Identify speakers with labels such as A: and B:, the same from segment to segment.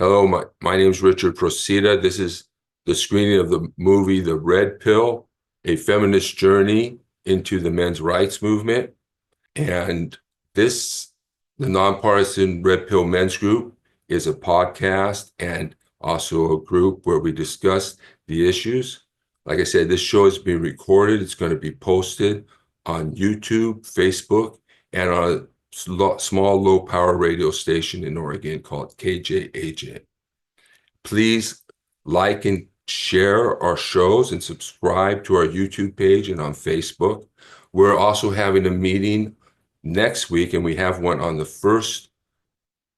A: Hello, my name is Richard Procida. This is the screening of the movie The Red Pill, a feminist journey into the men's rights movement. And this, the Nonpartisan Red Pill Men's Group, is a podcast and also a group where we discuss the issues. Like I said, this show is being recorded. It's going to be posted on YouTube, Facebook, and on a small low-power radio station in Oregon called KJAJ. Please like and share our shows and subscribe to our YouTube page and on Facebook. We're also having a meeting next week, and we have one on the first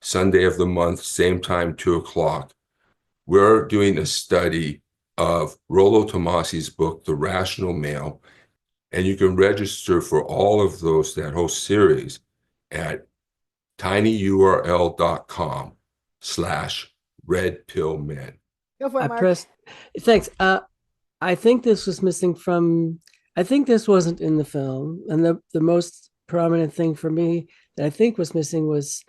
A: Sunday of the month, same time, 2:00. We're doing a study of Rollo Tomasi's book, The Rational Male, and you can register for all of those, that whole series, at tinyurl.com/redpillmen.
B: Go for it,
C: I
B: Mark.
C: pressed. Thanks. I think this was missing from. I think this wasn't in the film, and the most prominent thing for me that I think was missing was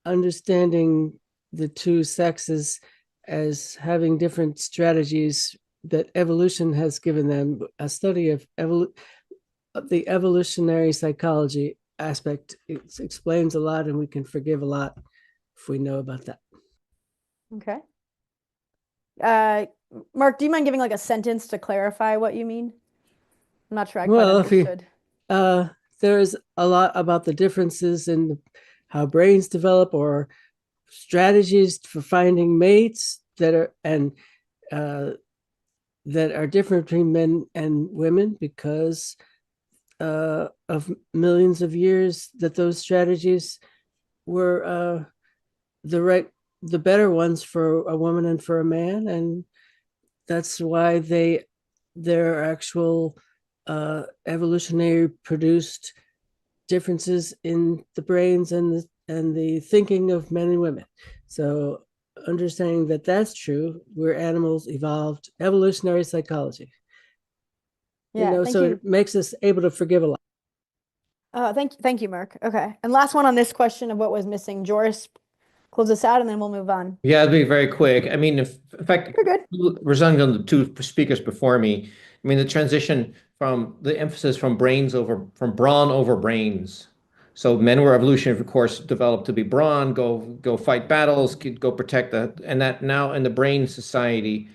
C: understanding the two sexes as having different strategies that evolution has given them. A study of the evolutionary psychology aspect, it explains a lot, and we can forgive a lot if we know about that.
B: Okay. Mark, do you mind giving like a sentence to clarify what you mean? I'm not sure I quite understood.
C: There's a lot about the differences in how brains develop, or strategies for finding mates that are different between men and women because of millions of years that those strategies were the better ones for a woman and for a man, and that's why their actual evolutionary produced differences in the brains and the thinking of men and women. So understanding that that's true, we're animals, evolved, evolutionary psychology.
B: Yeah,
C: so it makes us able to forgive a lot.
B: Thank you, Mark. Okay, and last one on this question of what was missing. Joris, close us out, and then we'll move on.
D: Yeah, it'll be very quick. I mean, in fact,
B: you're good.
D: Resounding on the two speakers before me, I mean, the transition from the emphasis from brawn over brains. So men were evolutionary, of course, developed to be brawn, go fight battles, go protect and that now in the brain society,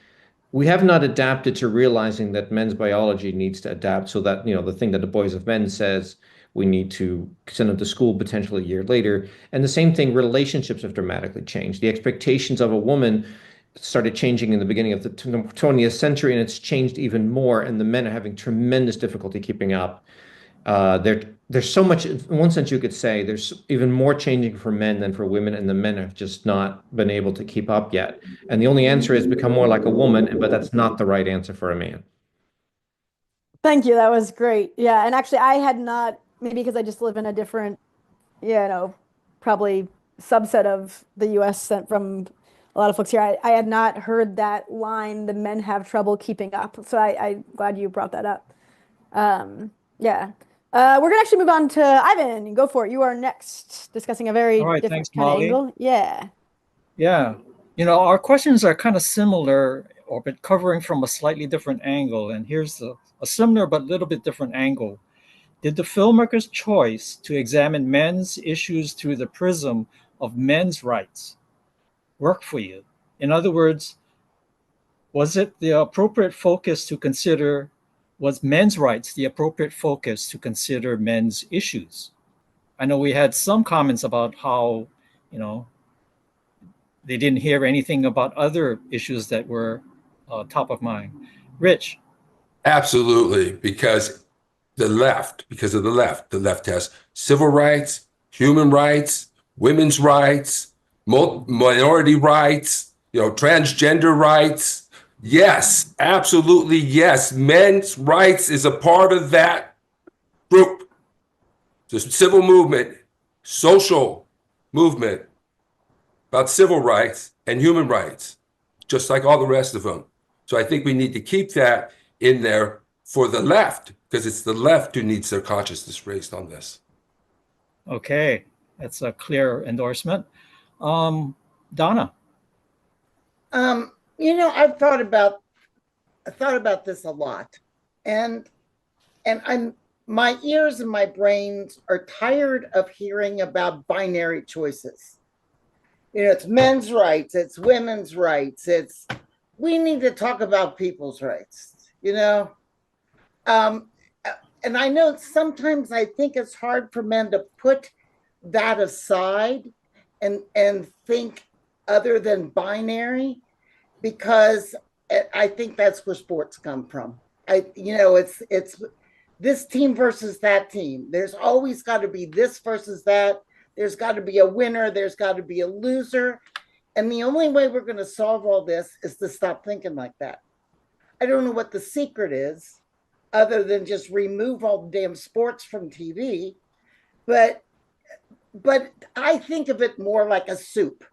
D: we have not adapted to realizing that men's biology needs to adapt so that, the thing that the Boys of Men says, we need to send them to school potentially a year later. And the same thing, relationships have dramatically changed. The expectations of a woman started changing in the beginning of the 20th century, and it's changed even more. And the men are having tremendous difficulty keeping up. There's so much, in one sense you could say, there's even more changing for men than for women, and the men have just not been able to keep up yet. And the only answer is become more like a woman, but that's not the right answer for a man.
B: Thank you. That was great. Yeah, and actually I had not, maybe because I just live in a different, probably subset of the US from a lot of folks here. I had not heard that line, the men have trouble keeping up. So I'm glad you brought that up. Yeah. We're going to actually move on to Ivan. Go for it. You are next, discussing a very different kind of angle. Yeah.
E: Yeah. Our questions are kind of similar, but covering from a slightly different angle. And here's a similar but a little bit different angle. Did the filmmaker's choice to examine men's issues through the prism of men's rights work for you? In other words, was it the appropriate focus to consider, was men's rights the appropriate focus to consider men's issues? I know we had some comments about how, they didn't hear anything about other issues that were top of mind. Rich?
A: Absolutely, because of the left has civil rights, human rights, women's rights, minority rights, transgender rights. Yes, absolutely, yes. Men's rights is a part of that group. The civil movement, social movement about civil rights and human rights, just like all the rest of them. So I think we need to keep that in there for the left, because it's the left who needs their consciousness raised on this.
E: Okay, that's a clear endorsement. Donna?
F: I've thought about this a lot, and my ears and my brains are tired of hearing about binary choices. It's men's rights, it's women's rights, we need to talk about people's rights. Um, and I know sometimes I think it's hard for men to put that aside and think other than binary, because I think that's where sports come from. It's this team versus that team. There's always got to be this versus that. There's got to be a winner. There's got to be a loser. And the only way we're going to solve all this is to stop thinking like that. I don't know what the secret is, other than just remove all the damn sports from TV. But I think of it more like a soup.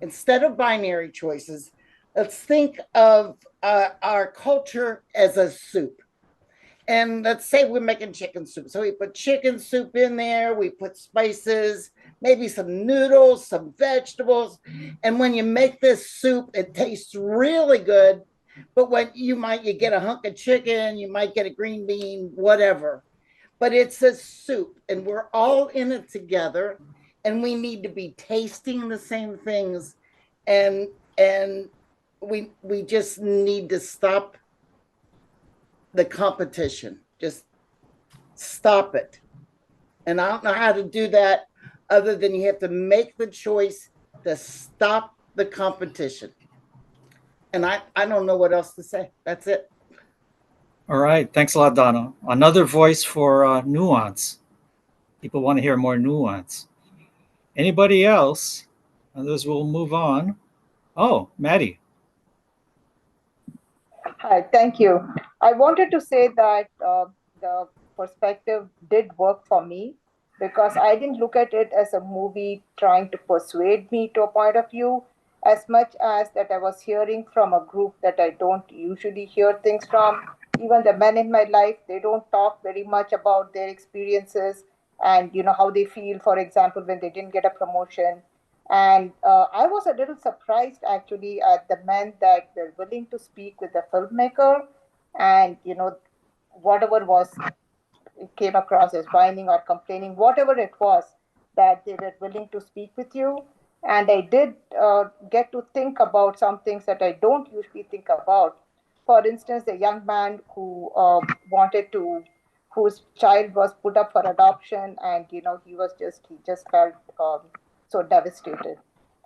F: Instead of binary choices, let's think of our culture as a soup. And let's say we're making chicken soup. So we put chicken soup in there, we put spices, maybe some noodles, some vegetables. And when you make this soup, it tastes really good. But when you get a hunk of chicken, you might get a green bean, whatever. But it's a soup, and we're all in it together, and we need to be tasting the same things, and we just need to stop the competition. Just stop it. And I don't know how to do that other than you have to make the choice to stop the competition. And I don't know what else to say. That's it.
E: All right. Thanks a lot, Donna. Another voice for nuance. People want to hear more nuance. Anybody else? Others will move on. Oh, Maddie.
G: Hi, thank you. I wanted to say that the perspective did work for me because I didn't look at it as a movie trying to persuade me to a point of view as much as that I was hearing from a group that I don't usually hear things from. Even the men in my life, they don't talk very much about their experiences and how they feel, for example, when they didn't get a promotion. And I was a little surprised actually at the men that were willing to speak with the filmmaker and, whatever was it came across as whining or complaining, whatever it was, that they were willing to speak with you. And I did get to think about some things that I don't usually think about. For instance, the young man who whose child was put up for adoption, and he just felt so devastated.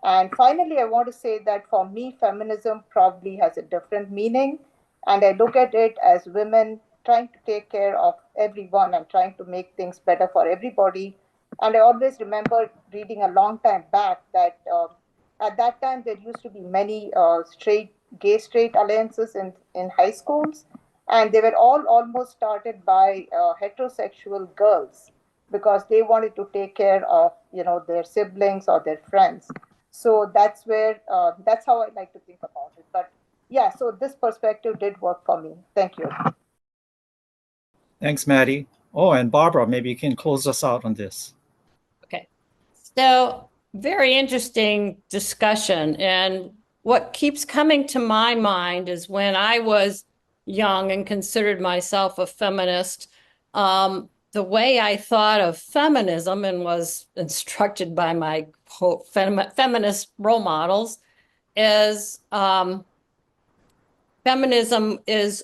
G: And finally, I want to say that for me, feminism probably has a different meaning, and I look at it as women trying to take care of everyone and trying to make things better for everybody. And I always remember reading a long time back that at that time there used to be many gay straight alliances in high schools, and they were all almost started by heterosexual girls because they wanted to take care of their siblings or their friends. So that's how I like to think about it. But yeah, so this perspective did work for me. Thank you.
E: Thanks, Maddie. Oh, and Barbara, maybe you can close us out on this.
H: Okay. So very interesting discussion. And what keeps coming to my mind is when I was young and considered myself a feminist, the way I thought of feminism and was instructed by my feminist role models is feminism is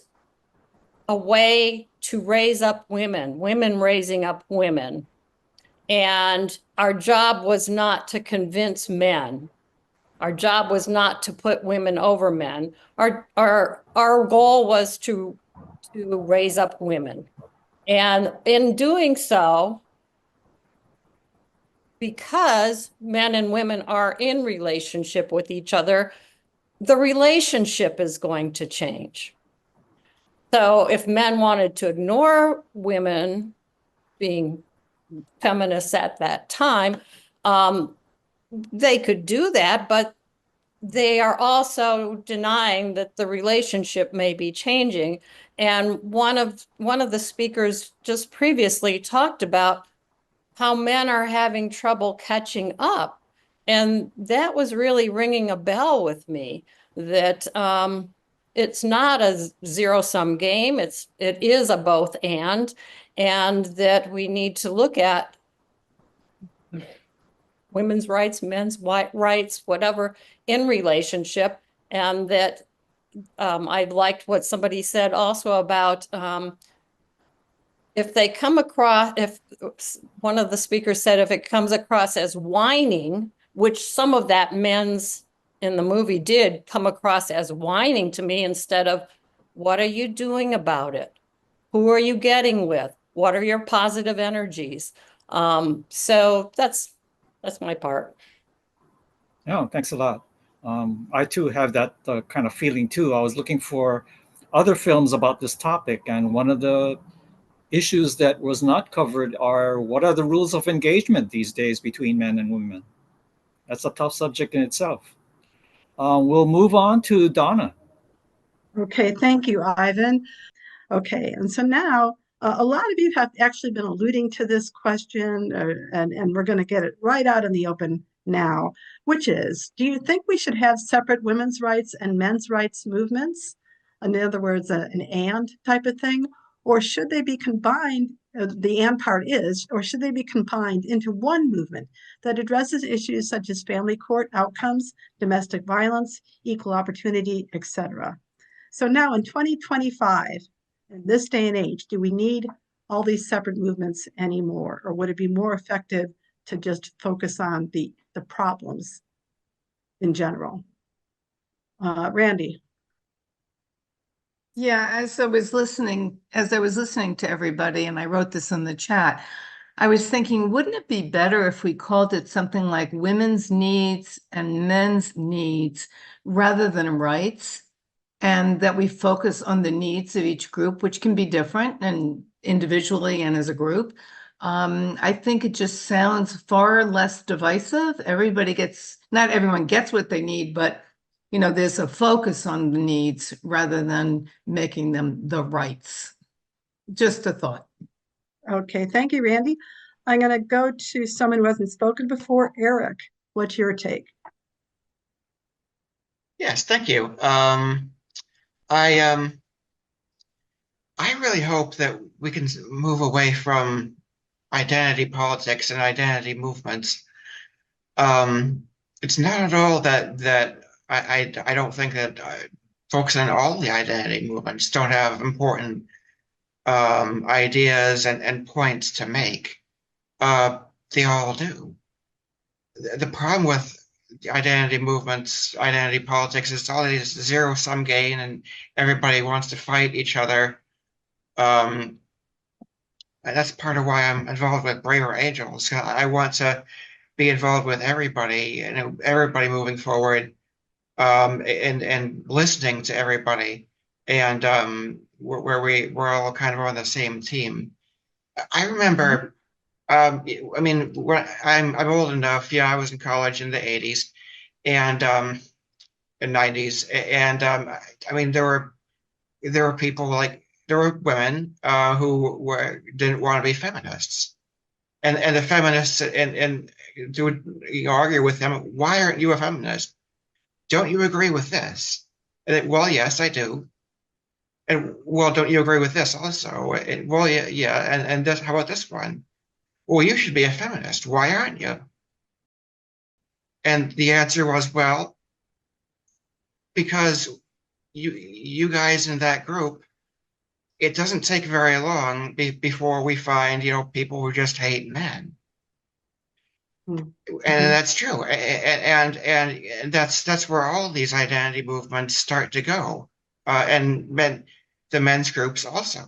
H: a way to raise up women raising up women. And our job was not to convince men. Our job was not to put women over men. Our goal was to raise up women. And in doing so, because men and women are in relationship with each other, the relationship is going to change. So if men wanted to ignore women being feminists at that time, they could do that, but they are also denying that the relationship may be changing. And one of the speakers just previously talked about how men are having trouble catching up. And that was really ringing a bell with me, that it's not a zero-sum game. It is a both and that we need to look at women's rights, men's rights, whatever, in relationship. And that I liked what somebody said also about if they come across, if one of the speakers said, if it comes across as whining, which some of that men's in the movie did come across as whining to me, instead of, what are you doing about it? Who are you getting with? What are your positive energies? So that's my part.
E: Yeah, thanks a lot. I too have that kind of feeling too. I was looking for other films about this topic, and one of the issues that was not covered are, what are the rules of engagement these days between men and women? That's a tough subject in itself. We'll move on to Donna.
I: Okay, thank you, Ivan. Okay, and so now a lot of you have actually been alluding to this question, and we're going to get it right out in the open now, which is, do you think we should have separate women's rights and men's rights movements? In other words, an and type of thing? Or should they be combined? The and part is, or should they be combined into one movement that addresses issues such as family court outcomes, domestic violence, equal opportunity, etc.? So now in 2025, in this day and age, do we need all these separate movements anymore? Or would it be more effective to just focus on the problems in general? Randy.
J: Yeah, as I was listening to everybody, and I wrote this in the chat, I was thinking, wouldn't it be better if we called it something like women's needs and men's needs rather than rights? And that we focus on the needs of each group, which can be different and individually and as a group. I think it just sounds far less divisive. Not everyone gets what they need, but there's a focus on the needs rather than making them the rights. Just a thought.
I: Okay, thank you, Randy. I'm going to go to someone who hasn't spoken before. Eric, what's your take?
K: Yes, thank you. I really hope that we can move away from identity politics and identity movements. It's not at all that I don't think that folks in all the identity movements don't have important ideas and points to make. They all do. The problem with identity movements, identity politics, is all these zero-sum game, and everybody wants to fight each other. And that's part of why I'm involved with Braver Angels. I want to be involved with everybody, everybody moving forward, and listening to everybody, and where we're all kind of on the same team. I remember. I mean, I'm old enough. Yeah, I was in college in the 80s and 90s, and I mean, there were people there were women who didn't want to be feminists, and the feminists and would argue with them. Why aren't you a feminist? Don't you agree with this? And well, yes, I do. And well, don't you agree with this also? And, well, yeah. And this, how about this one? Well, you should be a feminist. Why aren't you? And the answer was, well, because you guys in that group, it doesn't take very long before we find, people who just hate men. Mm-hmm. And that's true. And that's where all these identity movements start to go. And the men's groups also.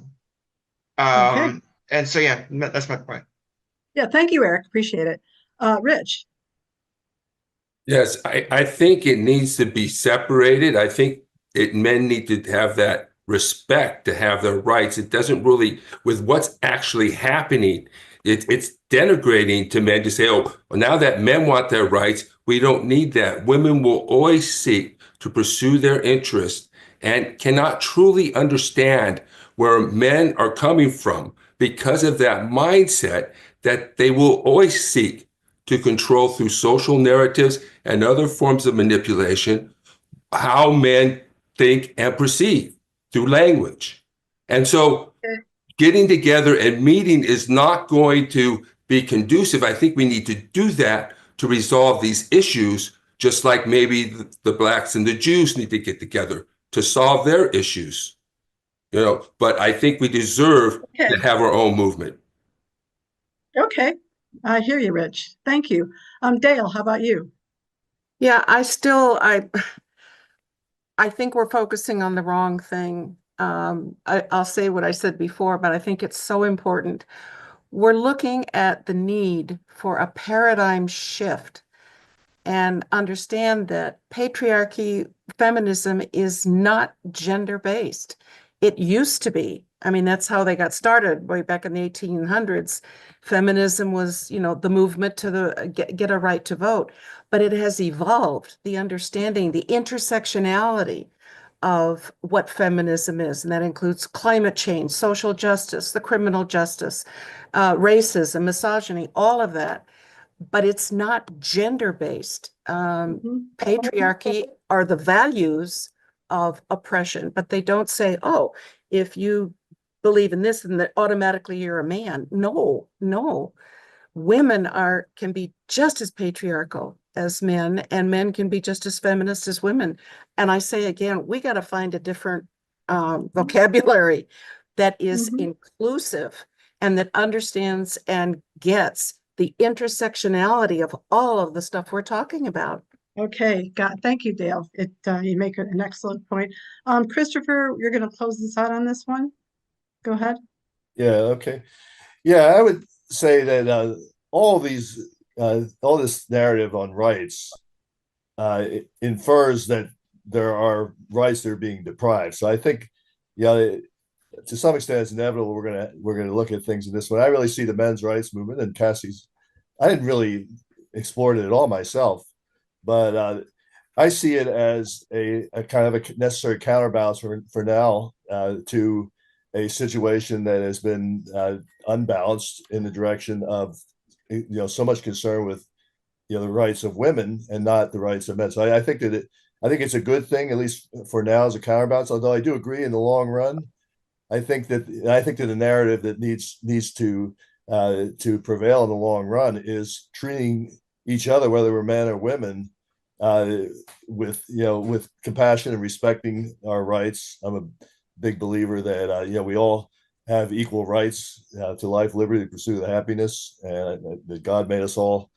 K: Okay. And so, yeah, that's my point.
I: Yeah, thank you, Eric. Appreciate it. Rich.
A: Yes, I think it needs to be separated. I think men need to have that respect to have their rights. It doesn't really, with what's actually happening, it's denigrating to men to say, oh, well, now that men want their rights, we don't need that. Women will always seek to pursue their interests and cannot truly understand where men are coming from because of that mindset that they will always seek to control through social narratives and other forms of manipulation how men think and perceive through language. And so getting together and meeting is not going to be conducive. I think we need to do that to resolve these issues, just like maybe the Blacks and the Jews need to get together to solve their issues. But I think we deserve to have our own movement.
I: Okay. I hear you, Rich. Thank you. Dale, how about you?
L: Yeah, I think we're focusing on the wrong thing. I'll say what I said before, but I think it's so important. We're looking at the need for a paradigm shift and understand that patriarchy, feminism is not gender-based. It used to be. I mean, that's how they got started way back in the 1800s. Feminism was, the movement to get a right to vote, but it has evolved, the understanding, the intersectionality of what feminism is, and that includes climate change, social justice, the criminal justice, racism, misogyny, all of that. But it's not gender-based. Patriarchy are the values of oppression, but they don't say, oh, if you believe in this, then that automatically you're a man. No. Women can be just as patriarchal as men, and men can be just as feminist as women. And I say again, we got to find a different vocabulary that is inclusive and that understands and gets the intersectionality of all of the stuff we're talking about.
I: Okay, thank you, Dale. You make an excellent point. Christopher, you're going to close this out on this one. Go ahead.
M: Yeah, okay. Yeah, I would say that all this narrative on rights infers that there are rights that are being deprived. So I think, to some extent, it's inevitable we're gonna look at things in this way. I really see the men's rights movement, and I didn't really explore it at all myself, but I see it as a kind of a necessary counterbalance for now to a situation that has been unbalanced in the direction of so much concern with the rights of women and not the rights of men. So I think it's a good thing, at least for now, as a counterbalance. Although I do agree, in the long run, I think that the narrative that needs to prevail in the long run is treating each other, whether we're men or women, with compassion and respecting our rights. I'm a big believer that we all have equal rights to life, liberty, the pursuit of happiness, and that God made us all,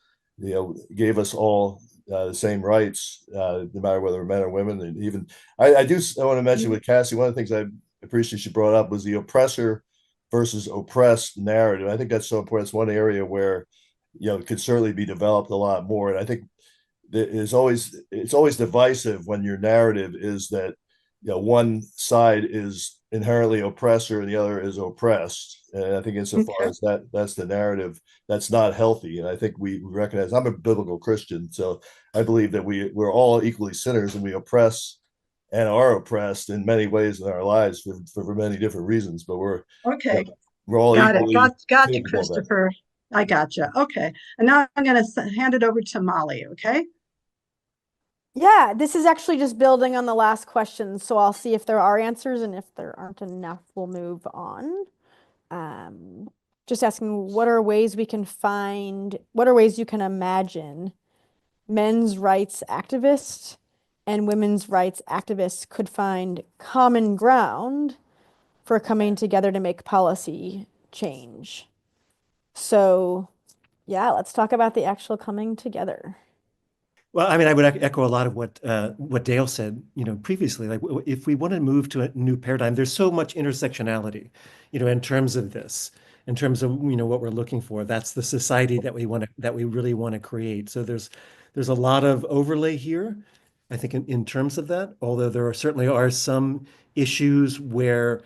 M: gave us all the same rights, no matter whether we're men or women. And even I want to mention with Cassie, one of the things I appreciate she brought up was the oppressor versus oppressed narrative. I think that's so important. It's one area where it could certainly be developed a lot more. And I think it's always divisive when your narrative is that one side is inherently oppressor and the other is oppressed. And I think insofar as that's the narrative, that's not healthy. And I think we recognize, I'm a biblical Christian, so I believe that we're all equally sinners, and we oppress and are oppressed in many ways in our lives for many different reasons. But we're all
I: got
M: equally
I: it. Got you,
M: capable of that.
I: Christopher. I got you. Okay, and now I'm going to hand it over to Molly. Okay.
B: Yeah, this is actually just building on the last question. So I'll see if there are answers, and if there aren't enough, we'll move on. Just asking, what are ways you can imagine men's rights activists and women's rights activists could find common ground for coming together to make policy change? So yeah, let's talk about the actual coming together.
N: Well, I mean, I would echo a lot of what Dale said, previously. Like, if we want to move to a new paradigm, there's so much intersectionality, in terms of this, in terms of what we're looking for. That's the society that we really want to create. So there's a lot of overlay here, I think, in terms of that. Although there certainly are some issues where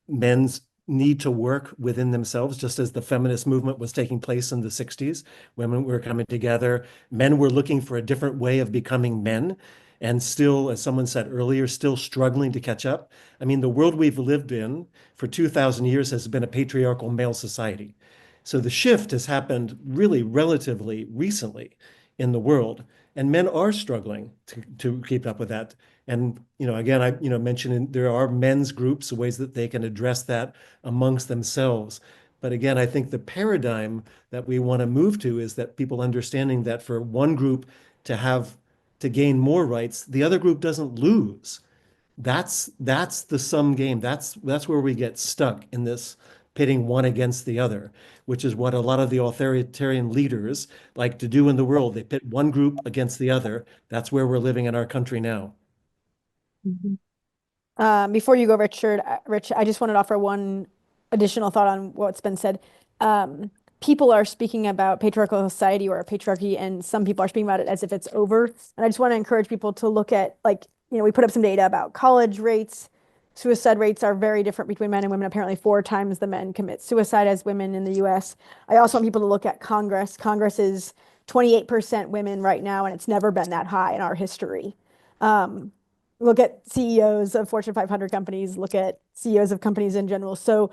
N: men's need to work within themselves, just as the feminist movement was taking place in the 60s. Women were coming together. Men were looking for a different way of becoming men, and still, as someone said earlier, still struggling to catch up. I mean, the world we've lived in for 2,000 years has been a patriarchal male society. So the shift has happened really relatively recently in the world, and men are struggling to keep up with that. And again, I mentioned there are men's groups, ways that they can address that amongst themselves. But again, I think the paradigm that we want to move to is that people understanding that for one group to gain more rights, the other group doesn't lose. That's the sum game. That's where we get stuck in this pitting one against the other, which is what a lot of the authoritarian leaders like to do in the world. They pit one group against the other. That's where we're living in our country now.
B: Before you go, Rich, I just wanted to offer one additional thought on what's been said. People are speaking about patriarchal society or patriarchy, and some people are speaking about it as if it's over. And I just want to encourage people to look at, we put up some data about college rates. Suicide rates are very different between men and women. Apparently 4 times the men commit suicide as women in the US. I also want people to look at Congress. Congress is 28% women right now, and it's never been that high in our history. Look at CEOs of Fortune 500 companies, look at CEOs of companies in general. So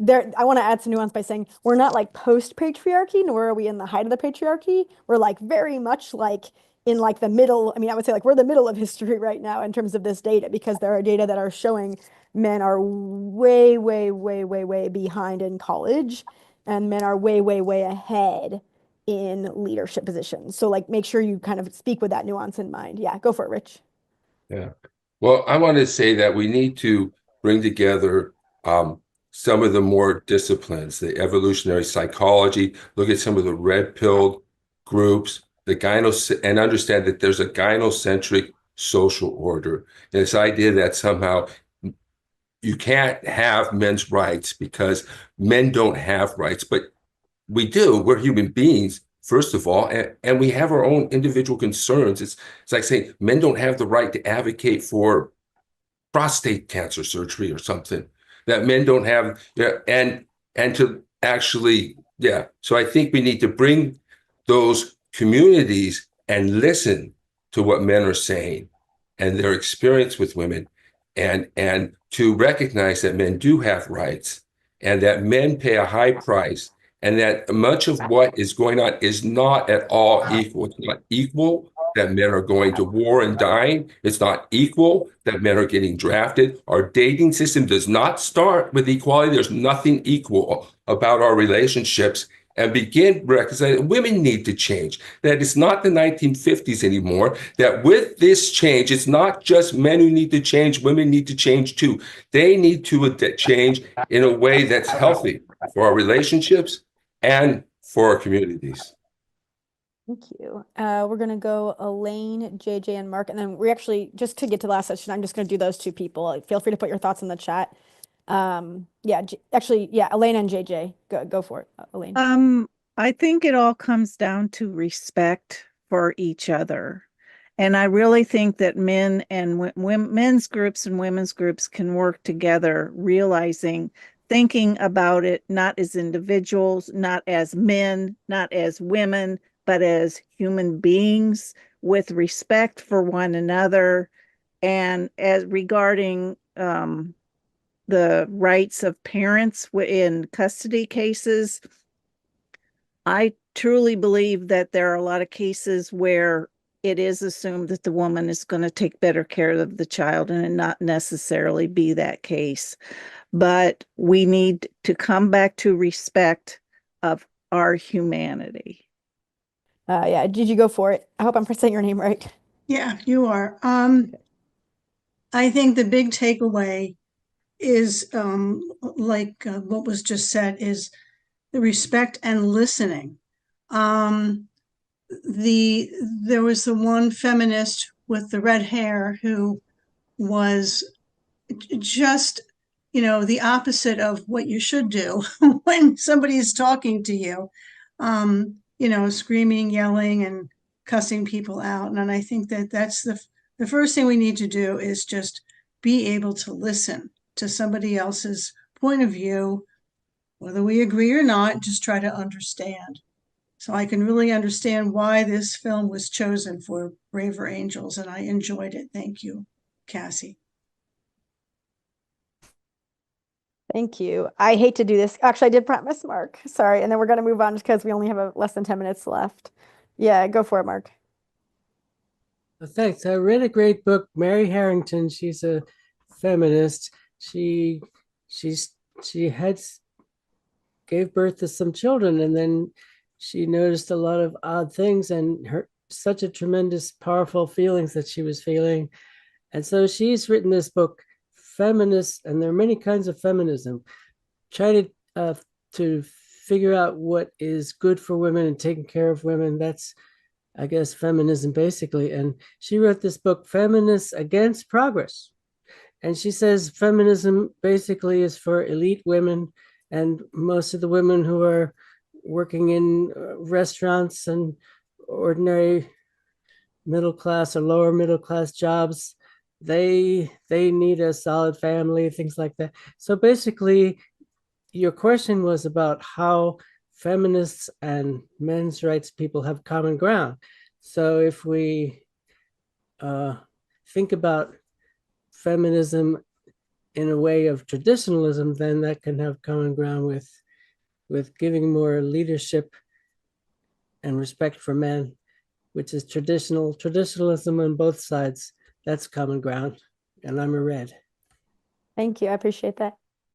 B: I want to add some nuance by saying we're not like post-patriarchy, nor are we in the height of the patriarchy. We're like very much like in like the middle. I mean, I would say like we're the middle of history right now in terms of this data, because there are data that are showing men are way, way, way, way, way behind in college, and men are way, way, way ahead in leadership positions. So like make sure you kind of speak with that nuance in mind. Yeah, go for it, Rich.
A: Yeah. Well, I want to say that we need to bring together some of the more disciplines, the evolutionary psychology, look at some of the red-pilled groups, and understand that there's a gynocentric social order. And this idea that somehow you can't have men's rights because men don't have rights, but we do. We're human beings, first of all, and we have our own individual concerns. It's like saying men don't have the right to advocate for prostate cancer surgery or something, that men don't have, and to actually, yeah. So I think we need to bring those communities and listen to what men are saying and their experience with women, and to recognize that men do have rights and that men pay a high price, and that much of what is going on is not at all equal. It's not equal that men are going to war and dying. It's not equal that men are getting drafted. Our dating system does not start with equality. There's nothing equal about our relationships. And begin recognizing women need to change, that it's not the 1950s anymore, that with this change, it's not just men who need to change, women need to change too. They need to change in a way that's healthy for our relationships and for our communities.
B: Thank you. We're going to go Elaine, JJ, and Mark. And then we actually, just to get to the last session, I'm just going to do those 2 people. Feel free to put your thoughts in the chat. Elaine and JJ, go for it, Elaine.
O: I think it all comes down to respect for each other. And I really think that men and men's groups and women's groups can work together, thinking about it not as individuals, not as men, not as women, but as human beings with respect for one another. And as regarding the rights of parents in custody cases, I truly believe that there are a lot of cases where it is assumed that the woman is going to take better care of the child, and it not necessarily be that case. But we need to come back to respect of our humanity.
B: Did you go for it? I hope I'm saying your name right.
I: Yeah, you are. I think the big takeaway is what was just said, is the respect and listening. There was the one feminist with the red hair who was just, the opposite of what you should do when somebody is talking to you, screaming, yelling, and cussing people out. And I think that that's the first thing we need to do, is just be able to listen to somebody else's point of view, whether we agree or not, just try to understand. So I can really understand why this film was chosen for Braver Angels, and I enjoyed it. Thank you, Cassie.
B: Thank you. I hate to do this. Actually, I did promise Mark. Sorry. And then we're going to move on just because we only have less than 10 minutes left. Yeah, go for it, Mark.
C: Thanks. I read a great book, Mary Harrington. She's a feminist. She gave birth to some children, and then she noticed a lot of odd things and such a tremendous, powerful feelings that she was feeling. And so she's written this book, Feminists, and there are many kinds of feminism. Try to figure out what is good for women and taking care of women. That's, I guess, feminism basically. And she wrote this book, Feminists Against Progress. And she says feminism basically is for elite women, and most of the women who are working in restaurants and ordinary middle class or lower middle class jobs, they need a solid family, things like that. So basically, your question was about how feminists and men's rights people have common ground. So if we think about feminism in a way of traditionalism, then that can have common ground with giving more leadership and respect for men, which is traditionalism on both sides. That's common ground, and I'm a red.
B: Thank you. I appreciate that.